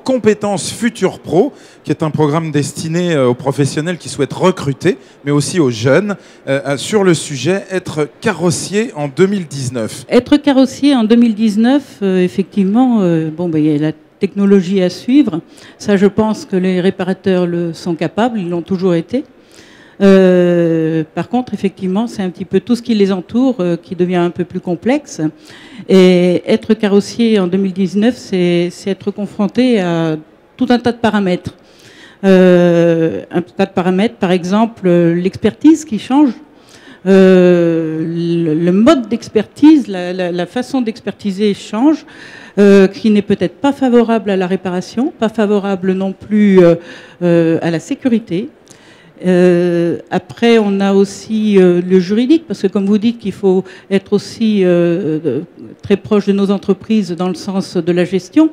Compétences Futur Pro, qui est un programme destiné aux professionnels qui souhaitent recruter, mais aussi aux jeunes, sur le sujet être carrossier en 2019. Être carrossier en 2019, effectivement, il y a la technologie à suivre. Ça, je pense que les réparateurs le sont capables, ils l'ont toujours été. Par contre, effectivement, c'est un petit peu tout ce qui les entoure qui devient un peu plus complexe. Et être carrossier en 2019, c'est être confronté à tout un tas de paramètres. Un tas de paramètres, par exemple, l'expertise qui change. Le mode d'expertise, la façon d'expertiser change, qui n'est peut-être pas favorable à la réparation, pas favorable non plus à la sécurité. Après, on a aussi le juridique, parce que comme vous dites qu'il faut être aussi très proche de nos entreprises dans le sens de la gestion,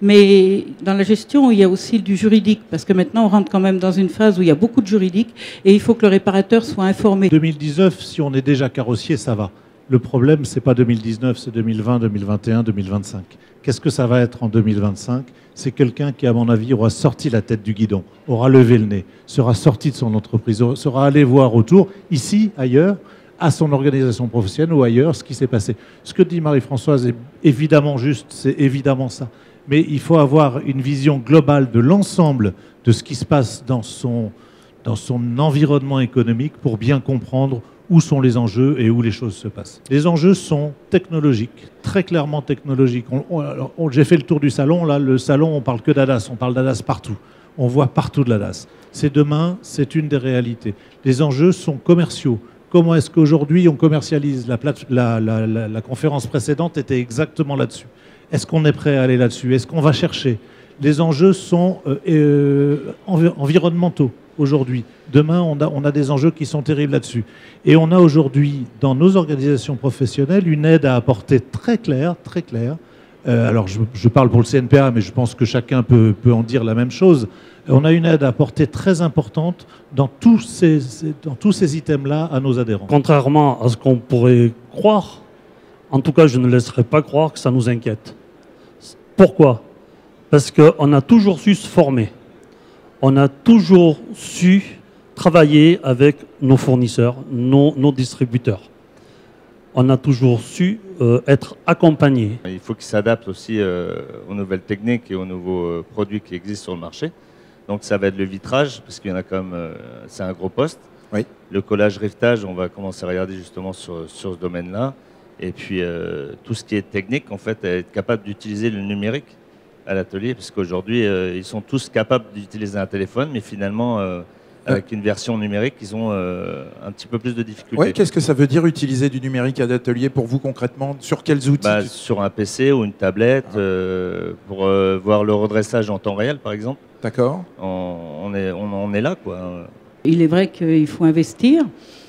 mais dans la gestion, il y a aussi du juridique, parce que maintenant, on rentre quand même dans une phase où il y a beaucoup de juridique, et il faut que le réparateur soit informé. 2019, si on est déjà carrossier, ça va. Le problème, c'est pas 2019, c'est 2020, 2021, 2025. Qu'est-ce que ça va être en 2025? C'est quelqu'un qui, à mon avis, aura sorti la tête du guidon, aura levé le nez, sera sorti de son entreprise, sera allé voir autour, ici, ailleurs, à son organisation professionnelle ou ailleurs, ce qui s'est passé. Ce que dit Marie-Françoise est évidemment juste, c'est évidemment ça. Mais il faut avoir une vision globale de l'ensemble de ce qui se passe dans son environnement économique pour bien comprendre où sont les enjeux et où les choses se passent. Les enjeux sont technologiques, très clairement technologiques. J'ai fait le tour du salon, là, le salon, on parle que d'ADAS, on parle d'ADAS partout. On voit partout de l'ADAS. C'est demain, c'est une des réalités. Les enjeux sont commerciaux. Comment est-ce qu'aujourd'hui on commercialise? La conférence précédente était exactement là-dessus. Est-ce qu'on est prêt à aller là-dessus? Est-ce qu'on va chercher? Les enjeux sont environnementaux aujourd'hui. Demain, on a des enjeux qui sont terribles là-dessus. Et on a aujourd'hui, dans nos organisations professionnelles, une aide à apporter très claire, très claire. Alors, je parle pour le CNPA, mais je pense que chacun peut en dire la même chose. On a une aide à apporter très importante dans tous ces items-là à nos adhérents. Contrairement à ce qu'on pourrait croire, en tout cas, je ne laisserai pas croire que ça nous inquiète. Pourquoi? Parce qu'on a toujours su se former. On a toujours su travailler avec nos fournisseurs, nos distributeurs. On a toujours su être accompagnés. Il faut qu'ils s'adaptent aussi aux nouvelles techniques et aux nouveaux produits qui existent sur le marché. Donc ça va être le vitrage, parce qu'il y en a quand même, c'est un gros poste. Oui. Le collage, rivetage, on va commencer à regarder justement sur ce domaine-là. Et puis tout ce qui est technique, en fait, être capable d'utiliser le numérique à l'atelier, parce qu'aujourd'hui, ils sont tous capables d'utiliser un téléphone, mais finalement, avec une version numérique, ils ont un petit peu plus de difficultés. Ouais, qu'est-ce que ça veut dire utiliser du numérique à l'atelier pour vous concrètement? Sur quels outils? Sur un PC ou une tablette, pour voir le redressage en temps réel, par exemple. D'accord. On est là, quoi. Il est vrai qu'il faut investir.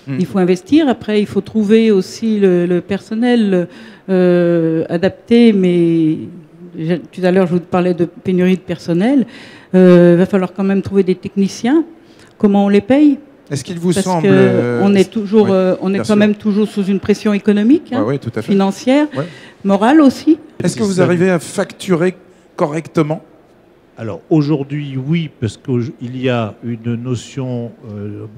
Il faut investir. Après, il faut trouver aussi le personnel adapté, mais tout à l'heure, je vous parlais de pénurie de personnel. Il va falloir quand même trouver des techniciens. Comment on les paye? Est-ce qu'il vous Parce semble... on est toujours, on est quand même toujours sous une pression économique, oui, tout à fait. financière, morale aussi. Est-ce que vous arrivez à facturer correctement? Alors aujourd'hui, oui, parce qu'il y a une notion...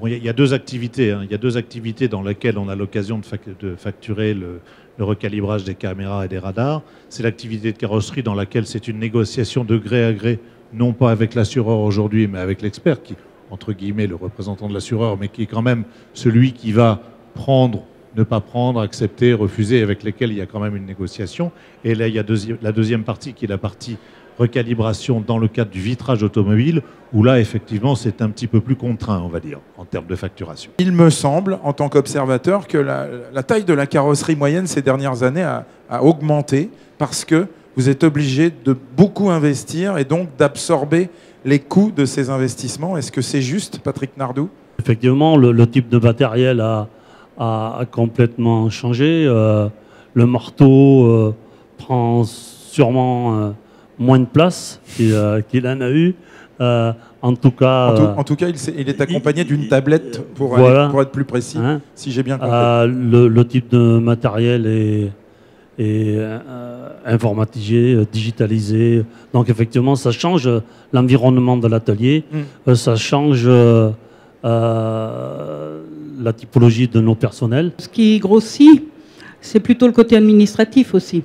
il y a deux activités. Hein. Il y a deux activités dans lesquelles on a l'occasion de facturer le recalibrage des caméras et des radars. C'est l'activité de carrosserie dans laquelle c'est une négociation de gré à gré, non pas avec l'assureur aujourd'hui, mais avec l'expert, qui entre guillemets le représentant de l'assureur, mais qui est quand même celui qui va prendre, ne pas prendre, accepter, refuser, avec lesquels il y a quand même une négociation. Et là, il y a la deuxième partie qui est la partie recalibration dans le cadre du vitrage automobile, où là, effectivement, c'est un petit peu plus contraint, on va dire, en termes de facturation. Il me semble, en tant qu'observateur, que la taille de la carrosserie moyenne ces dernières années a augmenté parce que vous êtes obligé de beaucoup investir et donc d'absorber les coûts de ces investissements. Est-ce que c'est juste, Patrick Nardou? Effectivement, le type de matériel a complètement changé. Le marteau prend sûrement moins de place qu'il en a eu. En tout cas, il est accompagné d'une tablette pour être plus précis, hein, si j'ai bien compris. Le type de matériel est informatisé, digitalisé. Donc effectivement, ça change l'environnement de l'atelier, ça change la typologie de nos personnels. Ce qui grossit, c'est plutôt le côté administratif aussi.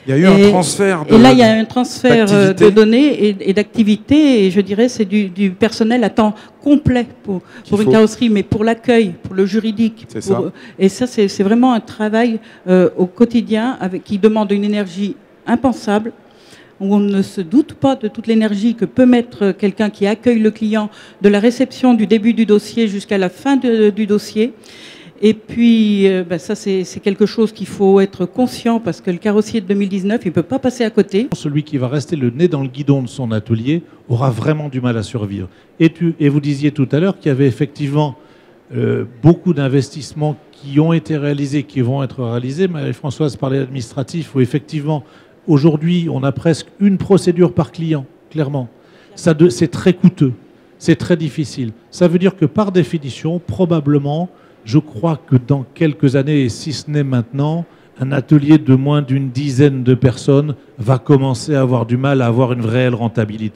Il y a eu un transfert de, et là, il y a un transfert d'activité. de données et d'activités, et je dirais c'est du personnel à temps complet pour une carrosserie, mais pour l'accueil, pour le juridique. Et ça, c'est vraiment un travail au quotidien qui demande une énergie impensable, où on ne se doute pas de toute l'énergie que peut mettre quelqu'un qui accueille le client, de la réception du début du dossier jusqu'à la fin du dossier. Et puis, ça, c'est quelque chose qu'il faut être conscient, parce que le carrossier de 2019, il ne peut pas passer à côté. Celui qui va rester le nez dans le guidon de son atelier aura vraiment du mal à survivre. Et vous disiez tout à l'heure qu'il y avait effectivement beaucoup d'investissements qui ont été réalisés, qui vont être réalisés. Marie-Françoise parlait d'administratif, où effectivement, aujourd'hui, on a presque une procédure par client, clairement. C'est très coûteux, c'est très difficile. Ça veut dire que par définition, probablement, je crois que dans quelques années, et si ce n'est maintenant, un atelier de moins d'une dizaine de personnes va commencer à avoir du mal à avoir une réelle rentabilité.